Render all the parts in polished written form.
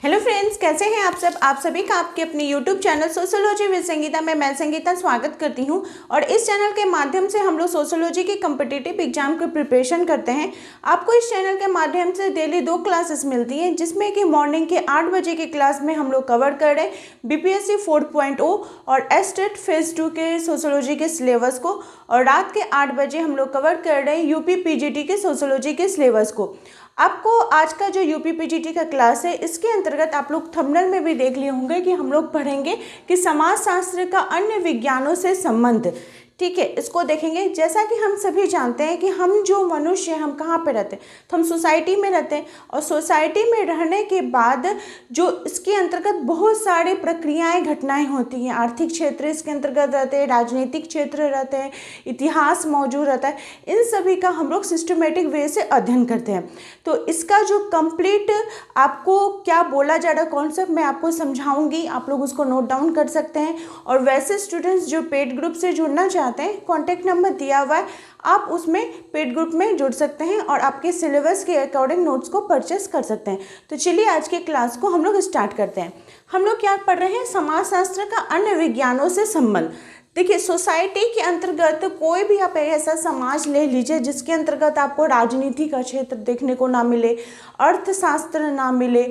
Hello friends, कैसे हैं आप सब। आप सभी का आपके अपने YouTube channel sociology with Sangeeta में मैं संगीता स्वागत करती हूं। और इस चैनल के माध्यम से हम लोग सोशियोलॉजी के कम्पिटिटिव एग्जाम की प्रिपरेशन करते हैं। आपको इस चैनल के माध्यम से डेली 2 क्लासेस मिलती हैं, जिसमें कि मॉर्निंग के 8 बजे की क्लास में हम लोग कवर कर रहे हैं BPSC 4.0 और एस्टेट फेज 2 के सोशियोलॉजी के सिलेबस को, और रात के 8 बजे हम लोग कवर कर रहे हैं UP PGT के सोशियोलॉजी के सिलेबस को। आपको आज का जो UP PGT का क्लास है, इसके अंतर्गत आप लोग थंबनेल में भी देख लिए होंगे कि हम लोग पढ़ेंगे कि समाजशास्त्र का अन्य विज्ञानों से संबंध। ठीक है, इसको देखेंगे। जैसा कि हम सभी जानते हैं कि हम जो मनुष्य हैं, हम कहाँ पे रहते हैं, तो हम सोसाइटी में रहते हैं। और सोसाइटी में रहने के बाद जो इसके अंतर्गत बहुत सारी प्रक्रियाएं घटनाएं होती हैं। आर्थिक क्षेत्र इसके अंतर्गत रहते हैं, राजनीतिक क्षेत्र रहते हैं, इतिहास मौजूद रहता है। इन सभी का हम लोग सिस्टमेटिक वे से अध्ययन करते हैं। तो इसका जो कंप्लीट आपको क्या बोला जा रहा है कॉन्सेप्ट, मैं आपको समझाऊंगी, आप लोग उसको नोट डाउन कर सकते हैं। और वैसे स्टूडेंट्स जो पेड ग्रुप से जुड़ना चाहते हैं, कॉन्टैक्ट नंबर दिया हुआ है, आप उसमें पेड ग्रुप में जुड़ सकते हैं और आपके सिलेबस के अकॉर्डिंग नोट्स को परचेस कर सकते हैं। तो चलिए आज के क्लास को हम लोग स्टार्ट करते हैं। हम लोग क्या पढ़ रहे हैं, समाजशास्त्र का अन्य विज्ञानों से संबंध। देखिए, सोसाइटी के अंतर्गत कोई भी आप ऐसा समाज ले लीजिए जिसके अंतर्गत आपको राजनीति का क्षेत्र देखने को ना मिले, अर्थशास्त्र ना मिले,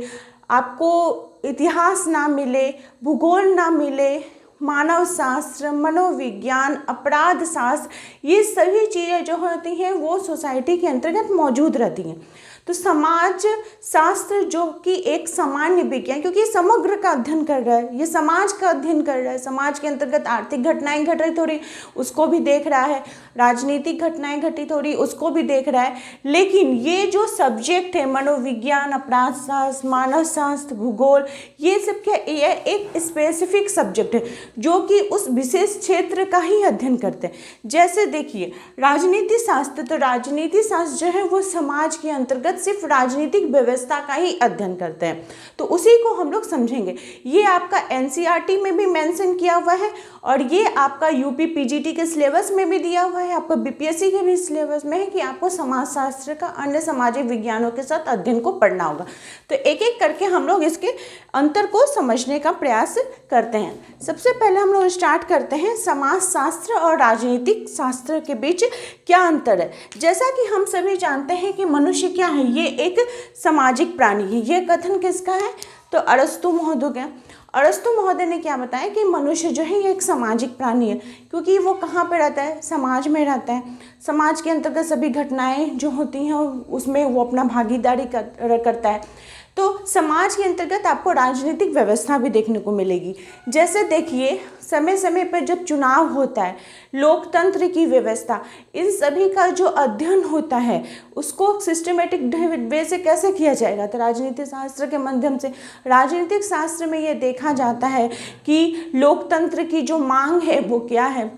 आपको इतिहास ना मिले, भूगोल ना मिले, मानव शास्त्र, मनोविज्ञान, अपराध शास्त्र, ये सभी चीज़ें जो होती हैं वो सोसाइटी के अंतर्गत मौजूद रहती हैं। तो समाज शास्त्र जो कि एक सामान्य विज्ञान, क्योंकि समग्र का अध्ययन कर रहा है, ये समाज का अध्ययन कर रहा है। समाज के अंतर्गत आर्थिक घटनाएं घट रही थोड़ी, उसको भी देख रहा है, राजनीतिक घटनाएं घटी थोड़ी, उसको भी देख रहा है। लेकिन ये जो सब्जेक्ट है, मनोविज्ञान, अपराध शास्त्र, मानव शास्त्र, भूगोल, ये सब क्या, ये एक स्पेसिफिक सब्जेक्ट है जो कि उस विशेष क्षेत्र का ही अध्ययन करते हैं। जैसे देखिए, राजनीति शास्त्र, तो राजनीति शास्त्र जो है वो समाज के अंतर्गत सिर्फ राजनीतिक व्यवस्था का ही अध्ययन करते हैं। तो उसी को हम लोग समझेंगे। ये आपका NCERT में भी मेंशन किया हुआ है और ये आपका UP PGT के सिलेबस में भी दिया हुआ है, आपका BPSC के भी सिलेबस में है कि आपको समाजशास्त्र का अन्य सामाजिक विज्ञानों के साथ अध्ययन को पढ़ना होगा। तो एक एक करके हम लोग इसके अंतर को समझने का प्रयास करते हैं। सबसे पहले हम लोग स्टार्ट करते हैं, समाजशास्त्र और राजनीतिक शास्त्र के बीच क्या अंतर है। जैसा कि हम सभी जानते हैं कि मनुष्य क्या है, ये एक सामाजिक प्राणी है। ये कथन किसका है, तो अरस्तु महोदय का। अरस्तु महोदय ने क्या बताया कि मनुष्य जो है ये एक सामाजिक प्राणी है, क्योंकि वो कहाँ पे रहता है, समाज में रहता है। समाज के अंतर्गत सभी घटनाएं जो होती हैं उसमें वो अपना भागीदारी करता है। तो समाज के अंतर्गत आपको राजनीतिक व्यवस्था भी देखने को मिलेगी। जैसे देखिए, समय समय पर जब चुनाव होता है, लोकतंत्र की व्यवस्था, इन सभी का जो अध्ययन होता है उसको सिस्टमेटिक वे से कैसे किया जाएगा, तो राजनीतिक शास्त्र के माध्यम से। राजनीतिक शास्त्र में ये देखा जाता है कि लोकतंत्र की जो मांग है वो क्या है,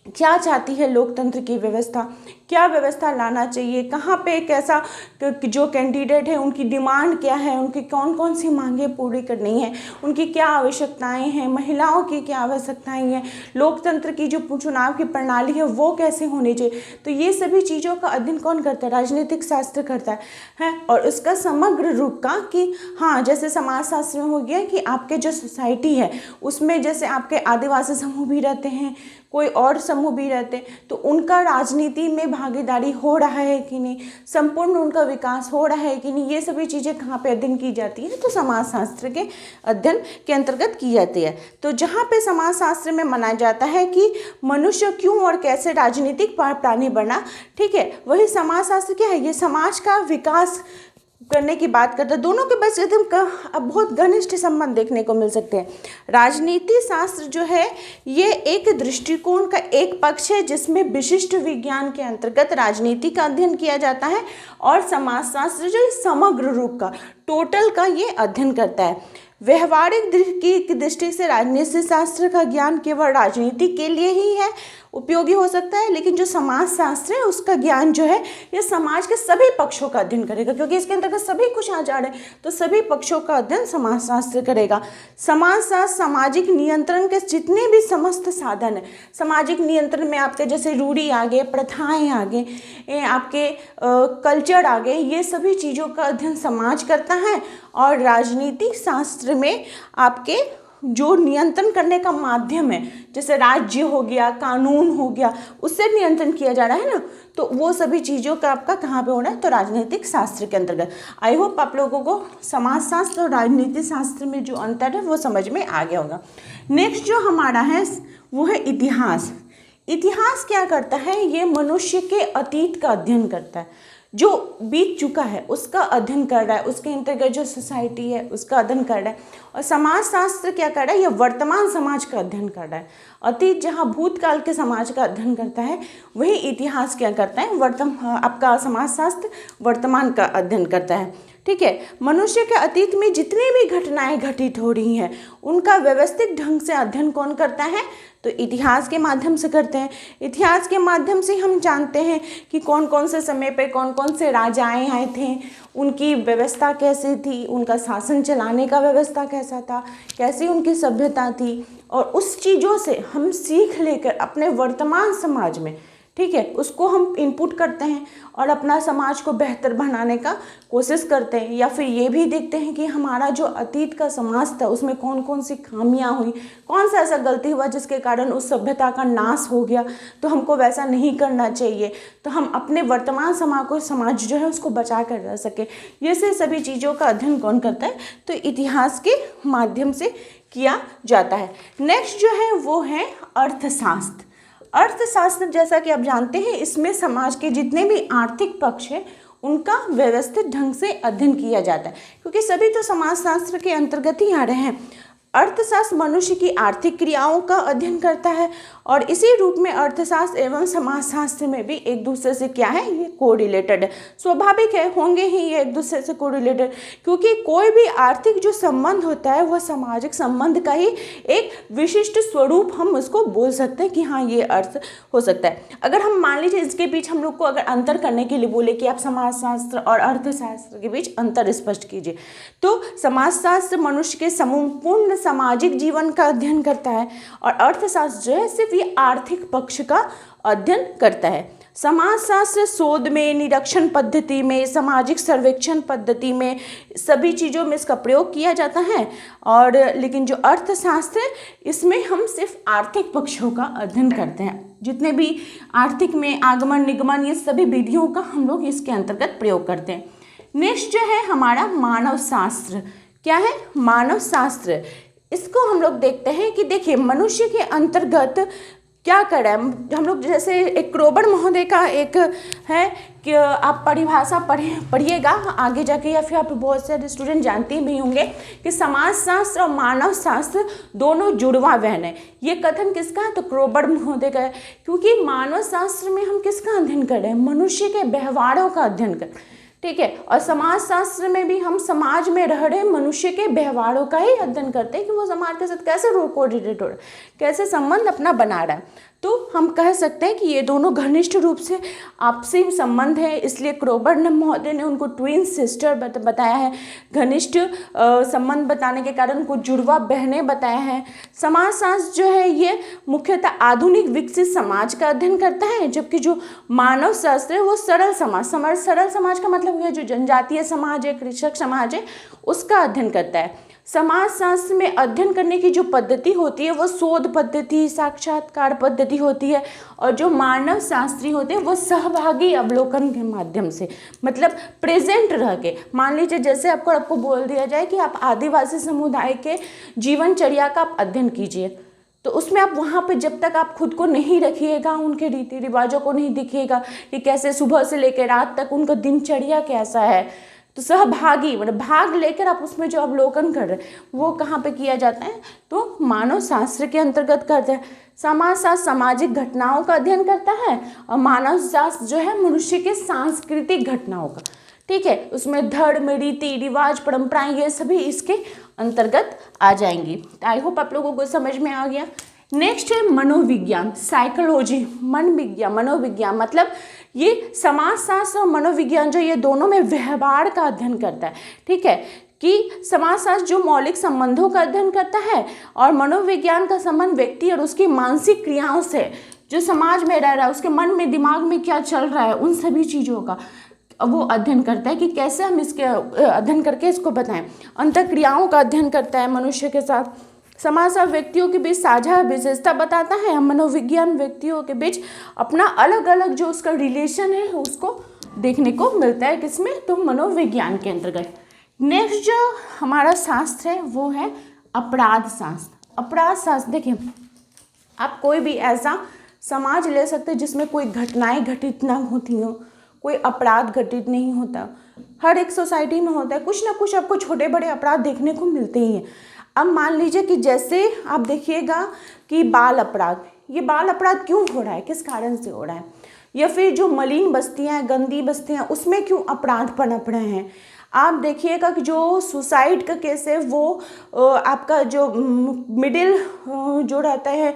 क्या चाहती है लोकतंत्र की व्यवस्था, क्या व्यवस्था लाना चाहिए, कहाँ पे कैसा जो कैंडिडेट है उनकी डिमांड क्या है, उनकी कौन कौन सी मांगें पूरी करनी है, उनकी क्या आवश्यकताएं हैं, महिलाओं की क्या आवश्यकताएं हैं, लोकतंत्र की जो चुनाव की प्रणाली है वो कैसे होनी चाहिए। तो ये सभी चीज़ों का अध्ययन कौन करता है, राजनीतिक शास्त्र करता है। और उसका समग्र रूप का कि हाँ, जैसे समाजशास्त्र में हो गया कि आपके जो सोसाइटी है उसमें जैसे आपके आदिवासी समूह भी रहते हैं, कोई और समूह भी रहते हैं, तो उनका राजनीति में भागीदारी हो रहा है कि नहीं, संपूर्ण उनका विकास हो रहा है कि नहीं, ये सभी चीज़ें कहाँ पे अध्ययन की जाती है, तो समाजशास्त्र के अध्ययन के अंतर्गत की जाती है। तो जहाँ पे समाजशास्त्र में माना जाता है कि मनुष्य क्यों और कैसे राजनीतिक प्राणी बना, ठीक है, वही समाजशास्त्र क्या है, ये समाज का विकास करने की बात करते हैं। दोनों के बीच एकदम बहुत घनिष्ठ संबंध देखने को मिल सकते हैं। राजनीति शास्त्र जो है ये एक दृष्टिकोण का एक पक्ष है जिसमें विशिष्ट विज्ञान के अंतर्गत राजनीति का अध्ययन किया जाता है, और समाजशास्त्र जो समग्र रूप का, टोटल का ये अध्ययन करता है। व्यवहारिक की दृष्टि से राजनीति शास्त्र का ज्ञान केवल राजनीति के लिए ही है, उपयोगी हो सकता है, लेकिन जो समाज शास्त्र है उसका ज्ञान जो है ये समाज के सभी पक्षों का अध्ययन करेगा, क्योंकि इसके अंतर्गत सभी कुछ आ जा रहे हैं, तो सभी पक्षों का अध्ययन समाज शास्त्र करेगा। समाज शास्त्र सामाजिक नियंत्रण के जितने भी समस्त साधन है, सामाजिक नियंत्रण में आपके जैसे रूढ़ी आ गए, प्रथाएं आ गए, आपके कल्चर आ गए, ये सभी चीज़ों का अध्ययन समाज करता है। और राजनीतिक शास्त्र में आपके जो नियंत्रण करने का माध्यम है, जैसे राज्य हो गया, कानून हो गया, उससे नियंत्रण किया जा रहा है ना, तो वो सभी चीज़ों का आपका कहाँ पे हो रहा है, तो राजनीतिक शास्त्र के अंतर्गत। आई होप आप लोगों को समाज शास्त्र और राजनीतिक शास्त्र में जो अंतर है वो समझ में आ गया होगा। नेक्स्ट जो हमारा है वो है इतिहास। इतिहास क्या करता है, ये मनुष्य के अतीत का अध्ययन करता है, जो बीत चुका है उसका अध्ययन कर रहा है, उसके अंतर्गत जो सोसाइटी है उसका अध्ययन कर रहा है। और समाज शास्त्र क्या कर रहा है, ये वर्तमान समाज का अध्ययन कर रहा है। अतीत जहाँ भूतकाल के समाज का अध्ययन करता है, वही इतिहास क्या करता है, आपका समाज शास्त्र वर्तमान का अध्ययन करता है। ठीक है, मनुष्य के अतीत में जितनी भी घटनाएं घटित हो रही हैं उनका व्यवस्थित ढंग से अध्ययन कौन करता है, तो इतिहास के माध्यम से करते हैं। इतिहास के माध्यम से हम जानते हैं कि कौन कौन से समय पे कौन कौन से राजाएं आए थे, उनकी व्यवस्था कैसी थी, उनका शासन चलाने का व्यवस्था कैसा था, कैसी उनकी सभ्यता थी, और उस चीज़ों से हम सीख लेकर अपने वर्तमान समाज में, ठीक है, उसको हम इनपुट करते हैं और अपना समाज को बेहतर बनाने का कोशिश करते हैं। या फिर ये भी देखते हैं कि हमारा जो अतीत का समाज था उसमें कौन कौन सी खामियां हुई, कौन सा ऐसा गलती हुआ जिसके कारण उस सभ्यता का नाश हो गया, तो हमको वैसा नहीं करना चाहिए, तो हम अपने वर्तमान समाज जो है उसको बचा कर रह सके। ये से सभी चीज़ों का अध्ययन कौन करता है, तो इतिहास के माध्यम से किया जाता है। नेक्स्ट जो है वो है अर्थशास्त्र। अर्थशास्त्र जैसा कि आप जानते हैं, इसमें समाज के जितने भी आर्थिक पक्ष हैं उनका व्यवस्थित ढंग से अध्ययन किया जाता है, क्योंकि सभी तो समाजशास्त्र के अंतर्गत ही आ रहे हैं। अर्थशास्त्र मनुष्य की आर्थिक क्रियाओं का अध्ययन करता है, और इसी रूप में अर्थशास्त्र एवं समाजशास्त्र में भी एक दूसरे से क्या है, ये कोरिलेटेड है। स्वाभाविक है, होंगे ही ये एक दूसरे से कोरिलेटेड, क्योंकि कोई भी आर्थिक जो संबंध होता है वह सामाजिक संबंध का ही एक विशिष्ट स्वरूप हम उसको बोल सकते हैं कि हाँ ये अर्थ हो सकता है। अगर हम मान लीजिए इसके बीच हम लोग को अगर अंतर करने के लिए बोले कि आप समाजशास्त्र और अर्थशास्त्र के बीच अंतर स्पष्ट कीजिए, तो समाजशास्त्र मनुष्य के संपूर्ण सामाजिक जीवन का अध्ययन करता है, और अर्थशास्त्र जो है सिर्फ ये आर्थिक पक्ष का अध्ययन करता है। समाजशास्त्र शोध में, निरीक्षण पद्धति में, सामाजिक सर्वेक्षण पद्धति में, सभी चीज़ों में इसका प्रयोग किया जाता है। और लेकिन जो अर्थशास्त्र है इसमें हम सिर्फ आर्थिक पक्षों का अध्ययन करते हैं। जितने भी आर्थिक में आगमन निगमन ये सभी विधियों का हम लोग इसके अंतर्गत प्रयोग करते हैं। नेक्स्ट जो है हमारा मानव शास्त्र। क्या है, मानव शास्त्र। इसको हम लोग देखते हैं कि देखिए मनुष्य के अंतर्गत क्या कर रहा है। हम लोग जैसे एक क्रोबर महोदय का एक है कि आप परिभाषा पढ़िएगा आगे जाके, या फिर आप बहुत सारे स्टूडेंट जानते भी होंगे कि समाजशास्त्र और मानव शास्त्र दोनों जुड़वा बहन है। ये कथन किसका है, तो क्रोबर महोदय का है, क्योंकि मानव शास्त्र में हम किसका अध्ययन कर रहे हैं, मनुष्य के व्यवहारों का अध्ययन कर, ठीक है, और समाज शास्त्र में भी हम समाज में रह रहे मनुष्य के व्यवहारों का ही अध्ययन करते हैं कि वो समाज के साथ कैसे कोऑर्डिनेट हो रहा है, कैसे संबंध अपना बना रहा है। तो हम कह सकते हैं कि ये दोनों घनिष्ठ रूप से आपसी संबंध है, इसलिए क्रोबर महोदय ने उनको ट्विन सिस्टर बताया है। घनिष्ठ संबंध बताने के कारण उनको जुड़वा बहनें बताया है। समाजशास्त्र जो है ये मुख्यतः आधुनिक विकसित समाज का अध्ययन करता है, जबकि जो मानव शास्त्र है वो सरल समाज सरल समाज का मतलब हुआ जो जनजातीय समाज है, कृषक समाज है, उसका अध्ययन करता है। समाजशास्त्र में अध्ययन करने की जो पद्धति होती है वो शोध पद्धति, साक्षात्कार पद्धति होती है, और जो मानव शास्त्री होते हैं वो सहभागी अवलोकन के माध्यम से, मतलब प्रेजेंट रह के। मान लीजिए जैसे आपको बोल दिया जाए कि आप आदिवासी समुदाय के जीवनचर्या का आप अध्ययन कीजिए, तो उसमें आप वहाँ पे जब तक आप खुद को नहीं रखिएगा, उनके रीति रिवाजों को नहीं दिखिएगा कि कैसे सुबह से लेकर रात तक उनका दिनचर्या कैसा है, तो सहभागी मतलब भाग लेकर आप उसमें जो अवलोकन कर रहे हैं वो कहाँ पे किया जाता है, तो मानव शास्त्र के अंतर्गत करते हैं। समाजशास्त्र सामाजिक घटनाओं का अध्ययन करता है, और मानव शास्त्र जो है मनुष्य के सांस्कृतिक घटनाओं का, ठीक है, उसमें धर्म, रीति रिवाज, परंपराएं ये सभी इसके अंतर्गत आ जाएंगी। आई होप आप लोगों को समझ में आ गया। नेक्स्ट है मनोविज्ञान, साइकोलॉजी, मन विज्ञान, मनोविज्ञान मतलब ये समाजशास्त्र और मनोविज्ञान जो ये दोनों में व्यवहार का अध्ययन करता है। ठीक है, कि समाजशास्त्र जो मौलिक संबंधों का अध्ययन करता है और मनोविज्ञान का संबंध व्यक्ति और उसकी मानसिक क्रियाओं से, जो समाज में रह रहा है उसके मन में दिमाग में क्या चल रहा है उन सभी चीज़ों का वो अध्ययन करता है कि कैसे हम इसके अध्ययन करके इसको बताएं। अंतःक्रियाओं का अध्ययन करता है मनुष्य के साथ। समाजशास्त्र व्यक्तियों के बीच साझा विशेषता बताता है, मनोविज्ञान व्यक्तियों के बीच अपना अलग अलग जो उसका रिलेशन है उसको देखने को मिलता है किसमें, तो मनोविज्ञान के अंतर्गत। नेक्स्ट जो हमारा शास्त्र है वो है अपराध शास्त्र। अपराध शास्त्र देखिए, आप कोई भी ऐसा समाज ले सकते हैं जिसमें कोई घटनाएं घटित ना होती हो, कोई अपराध घटित नहीं होता। हर एक सोसाइटी में होता है, कुछ ना कुछ आपको छोटे बड़े अपराध देखने को मिलते ही हैं। अब मान लीजिए कि जैसे आप देखिएगा कि बाल अपराध, ये बाल अपराध क्यों हो रहा है, किस कारण से हो रहा है, या फिर जो मलिन बस्तियां हैं, गंदी बस्तियां, उसमें क्यों अपराध पनप रहे हैं। आप देखिएगा कि जो सुसाइड का केस है वो आपका जो मिडिल जो रहता है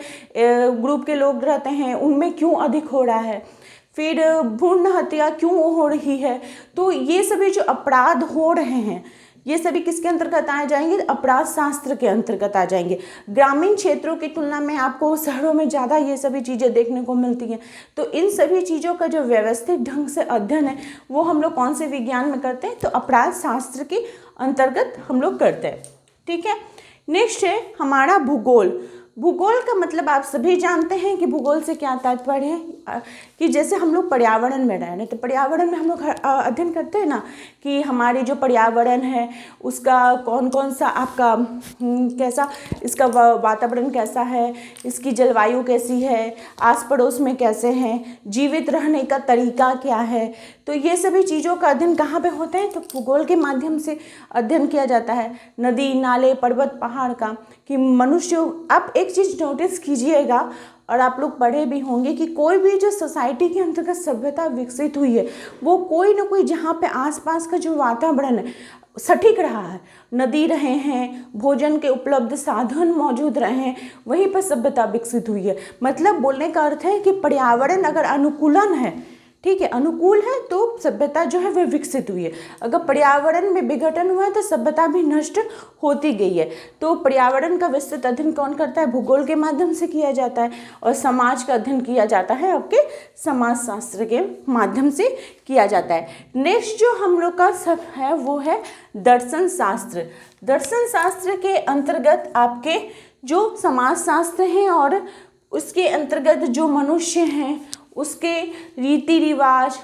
ग्रुप के लोग रहते हैं उनमें क्यों अधिक हो रहा है, फिर भ्रूण हत्या क्यों हो रही है। तो ये सभी जो अपराध हो रहे हैं ये सभी किसके अंतर्गत आ जाएंगे, अपराध शास्त्र के अंतर्गत आ जाएंगे। ग्रामीण क्षेत्रों की तुलना में आपको शहरों में ज़्यादा ये सभी चीज़ें देखने को मिलती हैं। तो इन सभी चीज़ों का जो व्यवस्थित ढंग से अध्ययन है वो हम लोग कौन से विज्ञान में करते हैं, तो अपराध शास्त्र के अंतर्गत हम लोग करते हैं। ठीक है, नेक्स्ट है हमारा भूगोल। भूगोल का मतलब आप सभी जानते हैं कि भूगोल से क्या तात्पर्य है, कि जैसे हम लोग पर्यावरण में रह रहे हैं तो पर्यावरण में हम लोग अध्ययन करते हैं ना कि हमारी जो पर्यावरण है उसका कौन कौन सा आपका कैसा इसका वातावरण कैसा है, इसकी जलवायु कैसी है, आस पड़ोस में कैसे हैं, जीवित रहने का तरीका क्या है। तो ये सभी चीज़ों का अध्ययन कहाँ पे होता है, तो भूगोल के माध्यम से अध्ययन किया जाता है। नदी नाले पर्वत पहाड़ का, कि मनुष्य, आप एक चीज़ नोटिस कीजिएगा और आप लोग पढ़े भी होंगे कि कोई भी जो सोसाइटी के अंतर्गत सभ्यता विकसित हुई है वो कोई ना कोई जहाँ पे आसपास का जो वातावरण है सटीक रहा है, नदी रहे हैं, भोजन के उपलब्ध साधन मौजूद रहे हैं, वहीं पर सभ्यता विकसित हुई है। मतलब बोलने का अर्थ है कि पर्यावरण अगर अनुकूलन है, ठीक है, अनुकूल है तो सभ्यता जो है वह विकसित हुई है। अगर पर्यावरण में विघटन हुआ है तो सभ्यता भी नष्ट होती गई है। तो पर्यावरण का विस्तृत अध्ययन कौन करता है, भूगोल के माध्यम से किया जाता है। और समाज का अध्ययन किया जाता है आपके समाजशास्त्र के माध्यम से किया जाता है। नेक्स्ट जो हम लोग का सब है वो है दर्शन शास्त्र। दर्शन शास्त्र के अंतर्गत आपके जो समाजशास्त्र हैं और उसके अंतर्गत जो मनुष्य हैं उसके रीति रिवाज,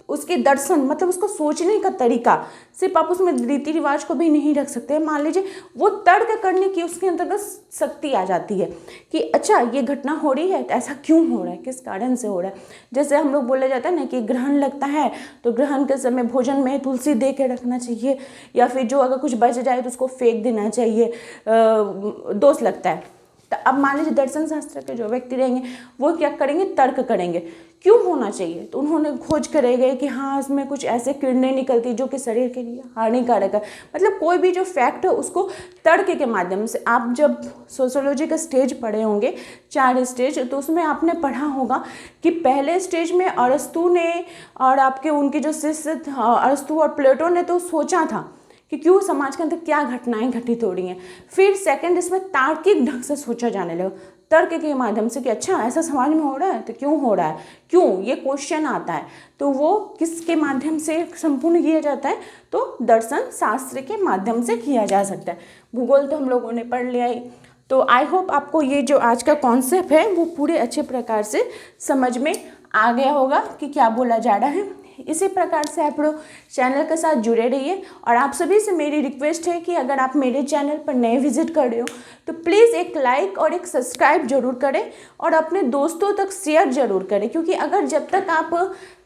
उसके दर्शन, मतलब उसको सोचने का तरीका, सिर्फ आप उसमें रीति रिवाज को भी नहीं रख सकते। मान लीजिए वो तर्क करने की उसके अंतर्गत शक्ति आ जाती है कि अच्छा ये घटना हो रही है तो ऐसा क्यों हो रहा है, किस कारण से हो रहा है। जैसे हम लोग बोले जाता है ना कि ग्रहण लगता है तो ग्रहण के समय भोजन में तुलसी दे के रखना चाहिए, या फिर जो अगर कुछ बच जाए तो उसको फेंक देना चाहिए, दोष लगता है। तो अब मान लीजिए दर्शन शास्त्र के जो व्यक्ति रहेंगे वो क्या करेंगे, तर्क करेंगे क्यों होना चाहिए। तो उन्होंने खोज करेंगे कि हाँ इसमें कुछ ऐसे किरणें निकलती जो कि शरीर के लिए हानिकारक है। मतलब कोई भी जो फैक्ट है उसको तर्क के माध्यम से, आप जब सोशियोलॉजी का स्टेज पढ़े होंगे 4 स्टेज, तो उसमें आपने पढ़ा होगा कि पहले स्टेज में अरस्तु ने और आपके उनके जो शिष्य अरस्तु और प्लेटो ने तो सोचा था कि क्यों समाज के अंदर क्या घटनाएं घटित हो रही हैं। फिर सेकंड इसमें तार्किक ढंग से सोचा जाने लगा, तर्क के माध्यम से कि अच्छा ऐसा समाज में हो रहा है तो क्यों हो रहा है, क्यों ये क्वेश्चन आता है। तो वो किसके माध्यम से संपूर्ण किया जाता है, तो दर्शन शास्त्र के माध्यम से किया जा सकता है। भूगोल तो हम लोगों ने पढ़ लिया ही। तो आई होप आपको ये जो आज का कॉन्सेप्ट है वो पूरे अच्छे प्रकार से समझ में आ गया होगा कि क्या बोला जा रहा है। इसी प्रकार से आप लोग चैनल के साथ जुड़े रहिए। और आप सभी से मेरी रिक्वेस्ट है कि अगर आप मेरे चैनल पर नए विजिट कर रहे हो तो प्लीज़ एक लाइक और एक सब्सक्राइब जरूर करें और अपने दोस्तों तक शेयर जरूर करें, क्योंकि अगर जब तक आप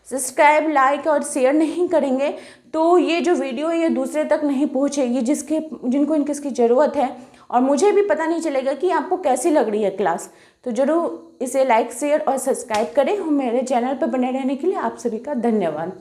सब्सक्राइब, लाइक और शेयर नहीं करेंगे तो ये जो वीडियो है ये दूसरे तक नहीं पहुँचेगी जिनको इनकी ज़रूरत है, और मुझे भी पता नहीं चलेगा कि आपको कैसी लग रही है क्लास। तो ज़रूर इसे लाइक, शेयर और सब्सक्राइब करें। मेरे चैनल पर बने रहने के लिए आप सभी का धन्यवाद।